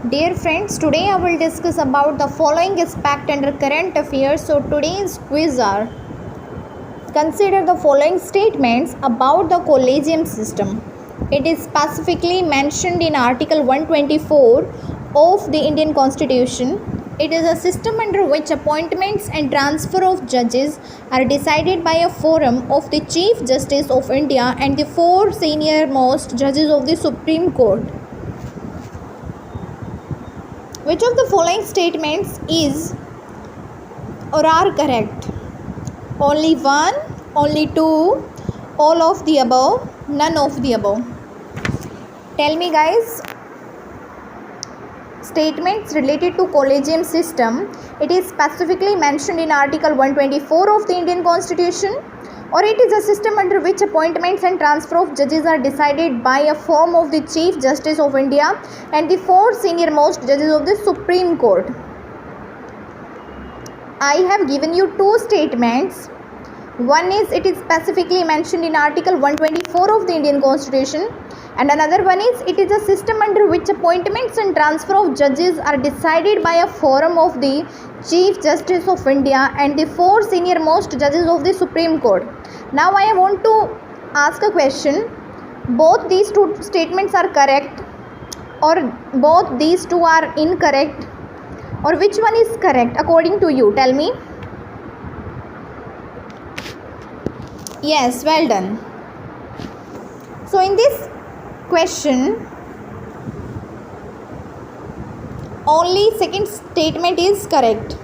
Dear friends, today I will discuss about the following aspect under current affairs. So today's quiz are: consider the following statements about the collegium system. It is specifically mentioned in Article 124 of the Indian Constitution. It is a system under which appointments and transfer of judges are decided by a forum of the Chief Justice of India and the four senior most judges of the Supreme Court. Which of the following statements is or are correct? Only one, only two, all of the above, none of the above. Tell me guys. Statements related to collegium system. It is specifically mentioned in Article 124 of the Indian Constitution, or it is a system under which appointments and transfer of judges are decided by a forum of the Chief Justice of India and the four senior most judges of the Supreme Court. I have given you two statements. One is it is specifically mentioned in Article 124 of the Indian Constitution, and another one is it is a system under which appointments and transfer of judges are decided by a forum of the Chief Justice of India and the four senior most judges of the Supreme Court. Now I want to ask a question. Both these two statements are correct, or both these two are incorrect, or which one is correct according to you? Tell me. Yes, well done. So in this question, only second statement is correct.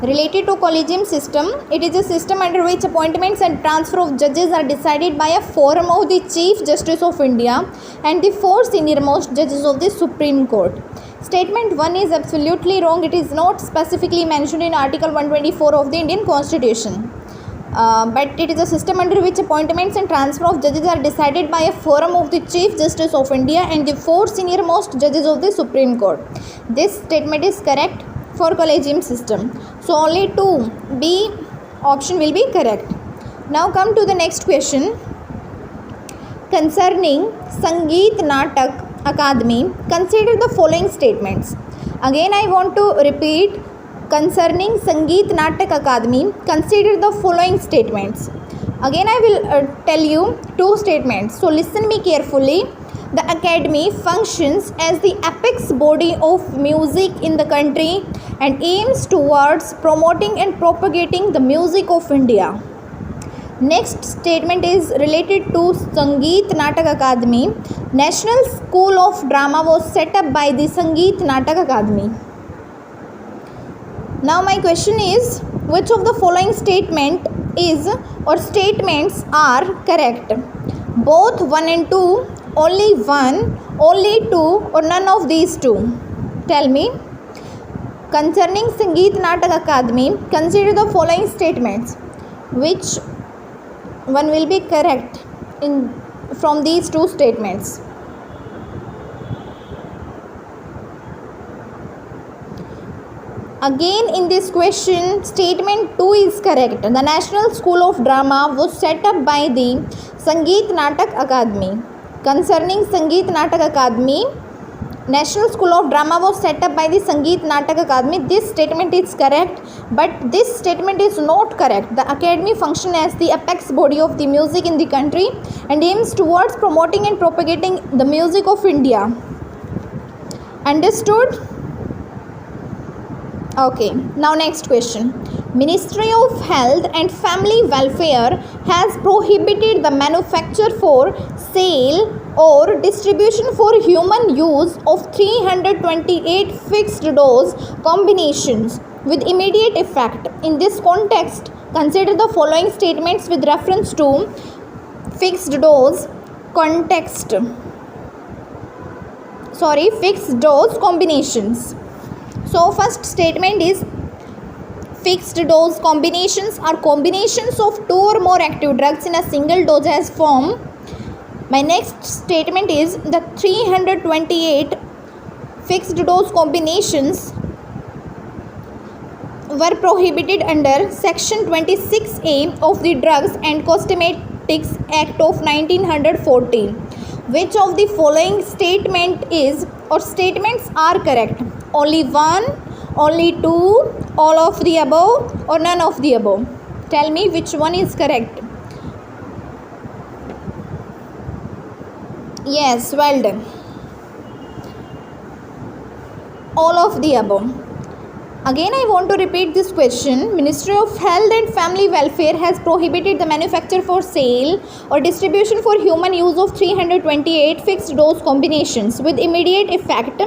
Related to collegium system, it is a system under which appointments and transfer of judges are decided by a forum of the Chief Justice of India and the four senior most judges of the Supreme Court. Statement 1 is absolutely wrong. It is not specifically mentioned in Article 124 of the Indian Constitution. But it is a system under which appointments and transfer of judges are decided by a forum of the Chief Justice of India and the four senior most judges of the Supreme Court. This statement is correct for collegium system. So only 2B option will be correct. Now come to the next question. Concerning Sangeet Natak Akademi, consider the following statements. Again I want to repeat. Concerning Sangeet Natak Akademi, consider the following statements. Again I will tell you two statements. So listen me carefully. The Academy functions as the apex body of music in the country and aims towards promoting and propagating the music of India. Next statement is related to Sangeet Natak Akademi. National School of Drama was set up by the Sangeet Natak Akademi. Now my question is, which of the following statement is or statements are correct? Both 1 and 2, only 1, only 2, or none of these two? Tell me. Concerning Sangeet Natak Akademi, consider the following statements. Which one will be correct from these two statements? Again in this question, statement 2 is correct. The National School of Drama was set up by the Sangeet Natak Akademi. Concerning Sangeet Natak Akademi, National School of Drama was set up by the Sangeet Natak Akademi. This statement is correct, but this statement is not correct. The Academy functions as the apex body of the music in the country and aims towards promoting and propagating the music of India. Understood? Okay, now next question. Ministry of Health and Family Welfare has prohibited the manufacture for sale or distribution for human use of 328 fixed dose combinations with immediate effect. In this context, consider the following statements with reference to fixed dose combinations. So first statement is fixed dose combinations are combinations of two or more active drugs in a single dosage form. My next statement is the 328 fixed dose combinations were prohibited under Section 26A of the Drugs and Cosmetics Act of 1914. Which of the following statement is or statements are correct? Only one, only two, all of the above, or none of the above? Tell me which one is correct. Yes, well done. All of the above. Again, I want to repeat this question. Ministry of Health and Family Welfare has prohibited the manufacture for sale or distribution for human use of 328 fixed dose combinations with immediate effect.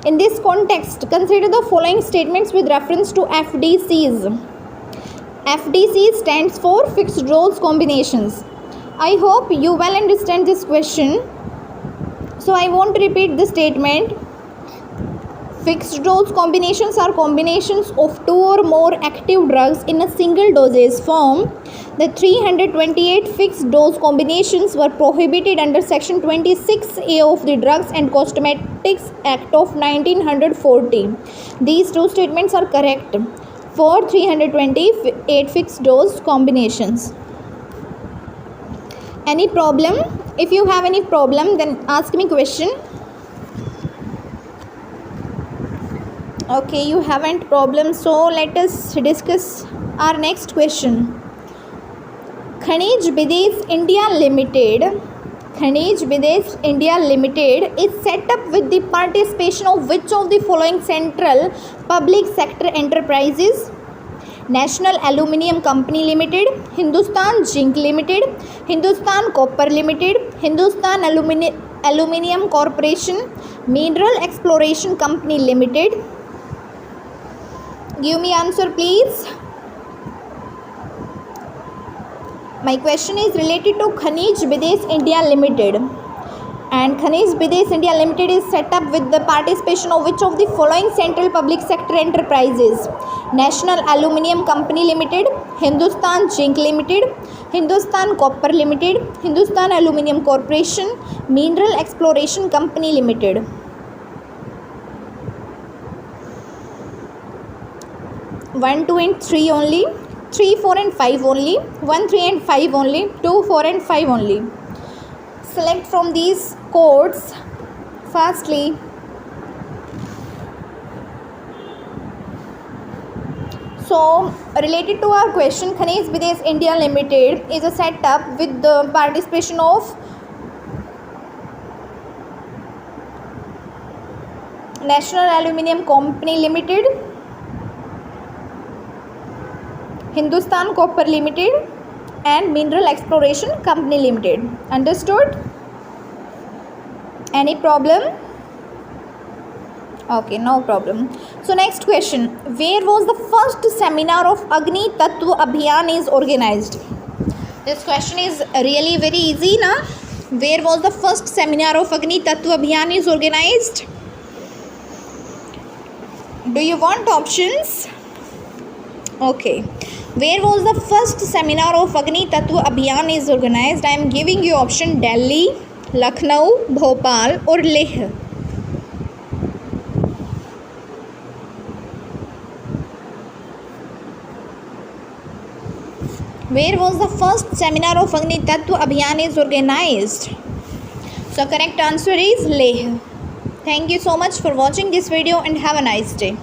In this context, consider the following statements with reference to FDCs. FDC stands for fixed dose combinations. I hope you well understand this question. So I want to repeat the statement. Fixed dose combinations are combinations of two or more active drugs in a single dosage form. The 328 fixed dose combinations were prohibited under Section 26A of the Drugs and Cosmetics Act of 1940. These two statements are correct for 328 fixed dose combinations. Any problem? If you have any problem, then ask me question. Okay, you haven't problem, so let us discuss our next question. Khanij Bidesh India Limited is set up with the participation of which of the following central public sector enterprises? National Aluminium Company Limited, Hindustan Zinc Limited, Hindustan Copper Limited, Hindustan Aluminium Corporation, Mineral Exploration Company Limited. Give me answer, please. My question is related to Khanij Bidesh India Limited. And Khanij Bidesh India Limited is set up with the participation of which of the following central public sector enterprises? National Aluminium Company Limited, Hindustan Zinc Limited, Hindustan Copper Limited, Hindustan Aluminium Corporation, Mineral Exploration Company Limited. 1, 2 and 3 only, 3, 4 and 5 only, 1, 3 and 5 only, 2, 4 and 5 only. Select from these codes fastly. So, related to our question, Khanij Bidesh India Limited is a setup with the participation of National Aluminium Company Limited, Hindustan Copper Limited and Mineral Exploration Company Limited. Understood? Any problem? Okay, no problem. So next question. Where was the first seminar of Agni Tattva Abhiyan is organized? This question is really very easy, na? Where was the first seminar of Agni Tattva Abhiyan is organized? Do you want options? Okay. Where was the first seminar of Agni Tattva Abhiyan is organized? I am giving you option Delhi, Lucknow, Bhopal or Leh. Where was the first seminar of Agni Tattva Abhiyan is organized? So correct answer is Leh. Thank you so much for watching this video and have a nice day.